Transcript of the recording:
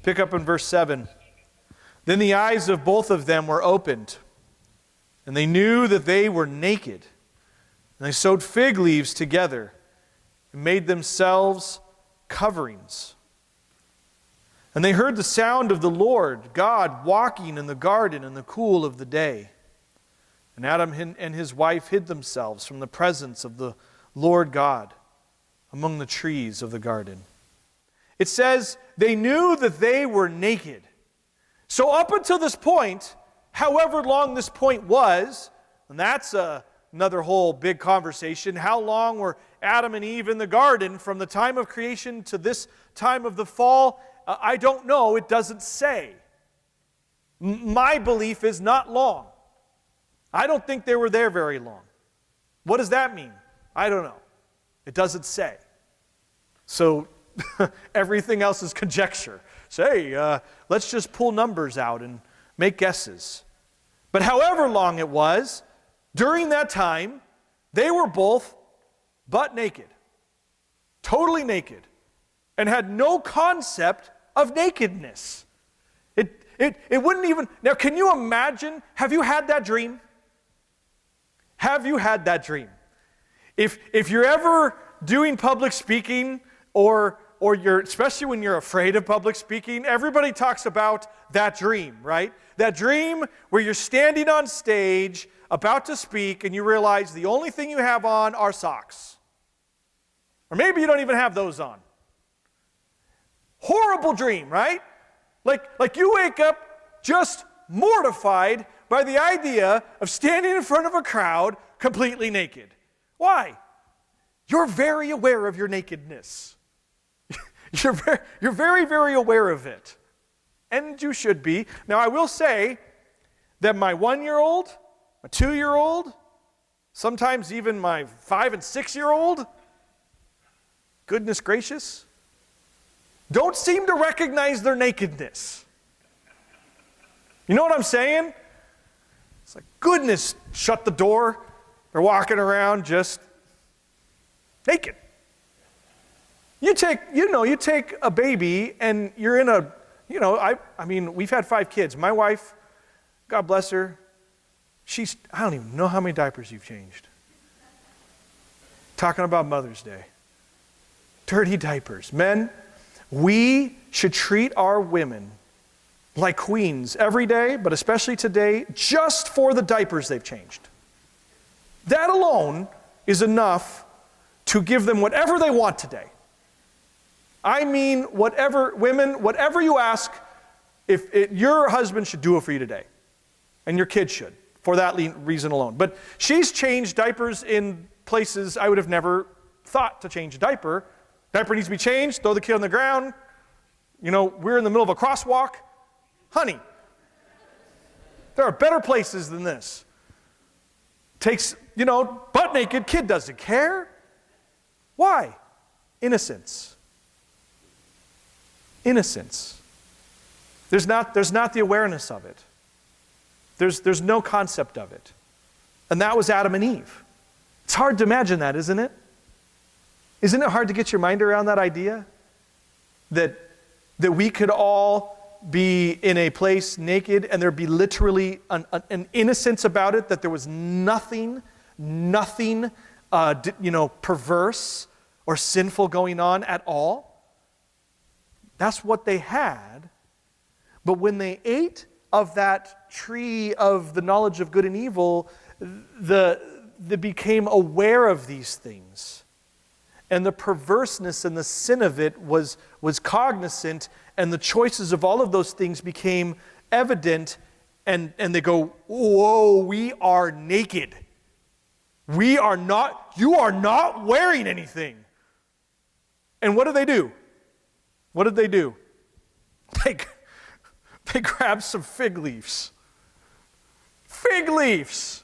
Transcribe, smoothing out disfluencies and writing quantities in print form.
Pick up in verse 7. Then the eyes of both of them were opened, and they knew that they were naked. And they sewed fig leaves together and made themselves coverings. And they heard the sound of the Lord God walking in the garden in the cool of the day. And Adam and his wife hid themselves from the presence of the Lord God among the trees of the garden. It says they knew that they were naked. So up until this point, however long this point was, and that's another whole big conversation, how long were Adam and Eve in the garden from the time of creation to this time of the fall? I don't know. It doesn't say. My belief is not long. I don't think they were there very long. What does that mean? I don't know. It doesn't say. So everything else is conjecture. Say, let's just pull numbers out and make guesses. But however long it was, during that time, they were both butt naked, totally naked, and had no concept of nakedness. It wouldn't even... Now, can you imagine? Have you had that dream? Have you had that dream? If you're ever doing public speaking, or you're, especially when you're afraid of public speaking, everybody talks about that dream, right? That dream where you're standing on stage about to speak and you realize the only thing you have on are socks. Or maybe you don't even have those on. Horrible dream, right? Like you wake up just mortified by the idea of standing in front of a crowd completely naked. Why? You're very aware of your nakedness. You're very, very aware of it. And you should be. Now, I will say that my 1-year-old, my 2-year-old, sometimes even my 5- and 6-year-old, goodness gracious, don't seem to recognize their nakedness. You know what I'm saying? It's like, goodness, shut the door. They're walking around just naked. You take a baby and you're in a, I mean, we've had 5 kids. My wife, God bless her, I don't even know how many diapers you've changed. Talking about Mother's Day. Dirty diapers. Men, we should treat our women like queens every day, but especially today, just for the diapers they've changed. That alone is enough to give them whatever they want today. I mean, whatever you ask, your husband should do it for you today. And your kids should, for that reason alone. But she's changed diapers in places I would have never thought to change a diaper. Diaper needs to be changed, throw the kid on the ground. We're in the middle of a crosswalk. Honey, there are better places than this. Takes, butt naked, kid doesn't care. Why? Innocence. Innocence. There's not the awareness of it. There's no concept of it. And that was Adam and Eve. It's hard to imagine that, isn't it? Isn't it hard to get your mind around that idea? That we could all be in a place naked and there'd be literally an innocence about it, that there was nothing perverse or sinful going on at all. That's what they had. But when they ate of that tree of the knowledge of good and evil, they became aware of these things. And the perverseness and the sin of it was cognizant, and the choices of all of those things became evident, and they go, whoa, we are naked. You are not wearing anything. And what do? What did they do? They grabbed some fig leaves. Fig leaves!